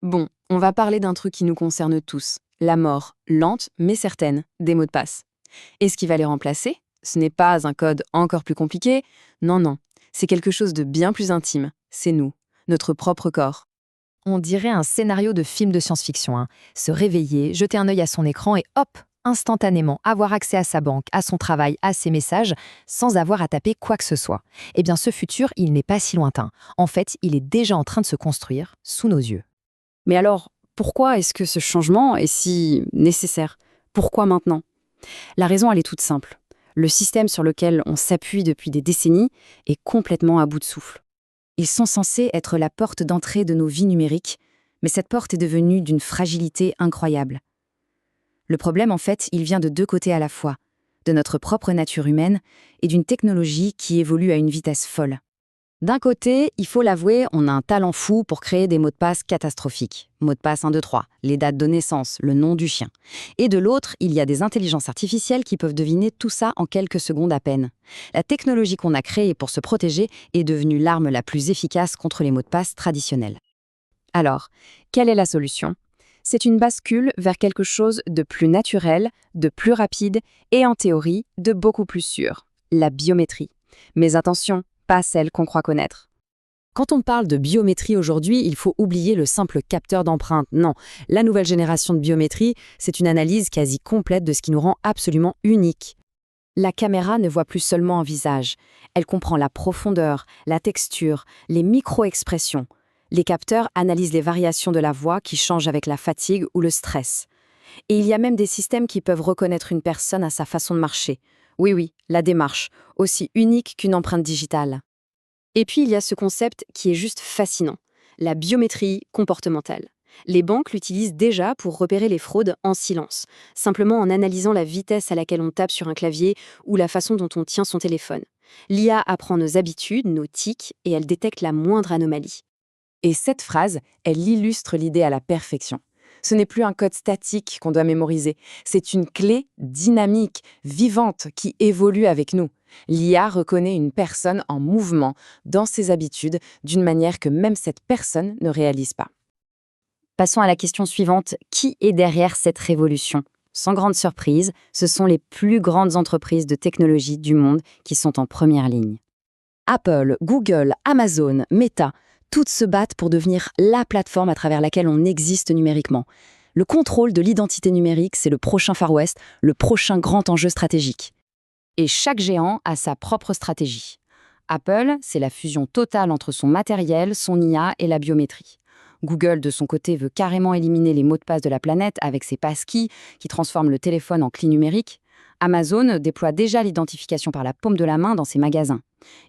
Bon, on va parler d'un truc qui nous concerne tous, la mort, lente mais certaine, des mots de passe. Et ce qui va les remplacer, ce n'est pas un code encore plus compliqué, non, non, c'est quelque chose de bien plus intime, c'est nous, notre propre corps. On dirait un scénario de film de science-fiction, hein. Se réveiller, jeter un œil à son écran et hop, instantanément avoir accès à sa banque, à son travail, à ses messages, sans avoir à taper quoi que ce soit. Eh bien, ce futur, il n'est pas si lointain. En fait, il est déjà en train de se construire sous nos yeux. Mais alors, pourquoi est-ce que ce changement est si nécessaire? Pourquoi maintenant? La raison, elle est toute simple. Le système sur lequel on s'appuie depuis des décennies est complètement à bout de souffle. Ils sont censés être la porte d'entrée de nos vies numériques, mais cette porte est devenue d'une fragilité incroyable. Le problème, en fait, il vient de deux côtés à la fois, de notre propre nature humaine et d'une technologie qui évolue à une vitesse folle. D'un côté, il faut l'avouer, on a un talent fou pour créer des mots de passe catastrophiques. Mot de passe 1, 2, 3, les dates de naissance, le nom du chien. Et de l'autre, il y a des intelligences artificielles qui peuvent deviner tout ça en quelques secondes à peine. La technologie qu'on a créée pour se protéger est devenue l'arme la plus efficace contre les mots de passe traditionnels. Alors, quelle est la solution? C'est une bascule vers quelque chose de plus naturel, de plus rapide et en théorie, de beaucoup plus sûr. La biométrie. Mais attention, pas celle qu'on croit connaître. Quand on parle de biométrie aujourd'hui, il faut oublier le simple capteur d'empreinte. Non, la nouvelle génération de biométrie, c'est une analyse quasi complète de ce qui nous rend absolument unique. La caméra ne voit plus seulement un visage. Elle comprend la profondeur, la texture, les micro-expressions. Les capteurs analysent les variations de la voix qui changent avec la fatigue ou le stress. Et il y a même des systèmes qui peuvent reconnaître une personne à sa façon de marcher. Oui, oui, la démarche, aussi unique qu'une empreinte digitale. Et puis il y a ce concept qui est juste fascinant, la biométrie comportementale. Les banques l'utilisent déjà pour repérer les fraudes en silence, simplement en analysant la vitesse à laquelle on tape sur un clavier ou la façon dont on tient son téléphone. L'IA apprend nos habitudes, nos tics, et elle détecte la moindre anomalie. Et cette phrase, elle illustre l'idée à la perfection. Ce n'est plus un code statique qu'on doit mémoriser, c'est une clé dynamique, vivante, qui évolue avec nous. L'IA reconnaît une personne en mouvement, dans ses habitudes, d'une manière que même cette personne ne réalise pas. Passons à la question suivante, qui est derrière cette révolution? Sans grande surprise, ce sont les plus grandes entreprises de technologie du monde qui sont en première ligne. Apple, Google, Amazon, Meta, toutes se battent pour devenir la plateforme à travers laquelle on existe numériquement. Le contrôle de l'identité numérique, c'est le prochain Far West, le prochain grand enjeu stratégique. Et chaque géant a sa propre stratégie. Apple, c'est la fusion totale entre son matériel, son IA et la biométrie. Google, de son côté, veut carrément éliminer les mots de passe de la planète avec ses passkeys qui transforment le téléphone en clé numérique. Amazon déploie déjà l'identification par la paume de la main dans ses magasins.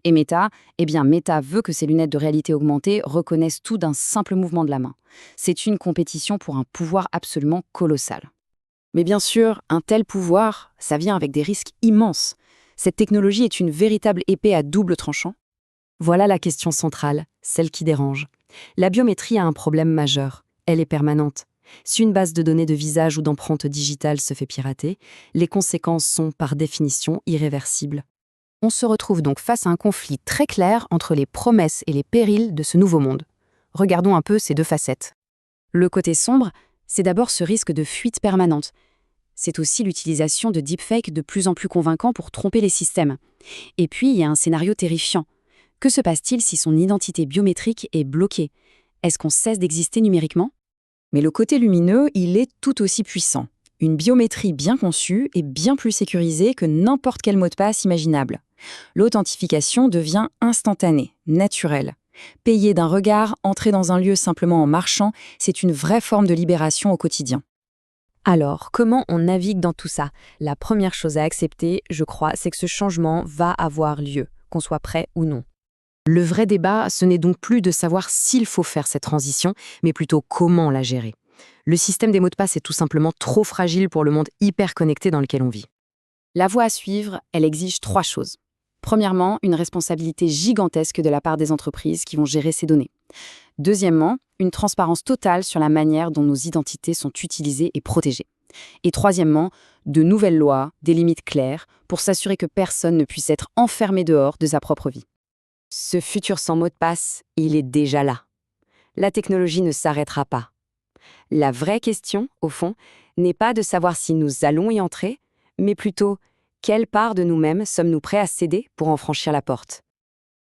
Et Meta, eh bien Meta veut que ses lunettes de réalité augmentée reconnaissent tout d'un simple mouvement de la main. C'est une compétition pour un pouvoir absolument colossal. Mais bien sûr, un tel pouvoir, ça vient avec des risques immenses. Cette technologie est une véritable épée à double tranchant. Voilà la question centrale, celle qui dérange. La biométrie a un problème majeur. Elle est permanente. Si une base de données de visage ou d'empreinte digitale se fait pirater, les conséquences sont, par définition, irréversibles. On se retrouve donc face à un conflit très clair entre les promesses et les périls de ce nouveau monde. Regardons un peu ces deux facettes. Le côté sombre, c'est d'abord ce risque de fuite permanente. C'est aussi l'utilisation de deepfakes de plus en plus convaincants pour tromper les systèmes. Et puis, il y a un scénario terrifiant. Que se passe-t-il si son identité biométrique est bloquée? Est-ce qu'on cesse d'exister numériquement? Mais le côté lumineux, il est tout aussi puissant. Une biométrie bien conçue est bien plus sécurisée que n'importe quel mot de passe imaginable. L'authentification devient instantanée, naturelle. Payer d'un regard, entrer dans un lieu simplement en marchant, c'est une vraie forme de libération au quotidien. Alors, comment on navigue dans tout ça? La première chose à accepter, je crois, c'est que ce changement va avoir lieu, qu'on soit prêt ou non. Le vrai débat, ce n'est donc plus de savoir s'il faut faire cette transition, mais plutôt comment la gérer. Le système des mots de passe est tout simplement trop fragile pour le monde hyper connecté dans lequel on vit. La voie à suivre, elle exige trois choses. Premièrement, une responsabilité gigantesque de la part des entreprises qui vont gérer ces données. Deuxièmement, une transparence totale sur la manière dont nos identités sont utilisées et protégées. Et troisièmement, de nouvelles lois, des limites claires, pour s'assurer que personne ne puisse être enfermé dehors de sa propre vie. Ce futur sans mot de passe, il est déjà là. La technologie ne s'arrêtera pas. La vraie question, au fond, n'est pas de savoir si nous allons y entrer, mais plutôt quelle part de nous-mêmes sommes-nous prêts à céder pour en franchir la porte.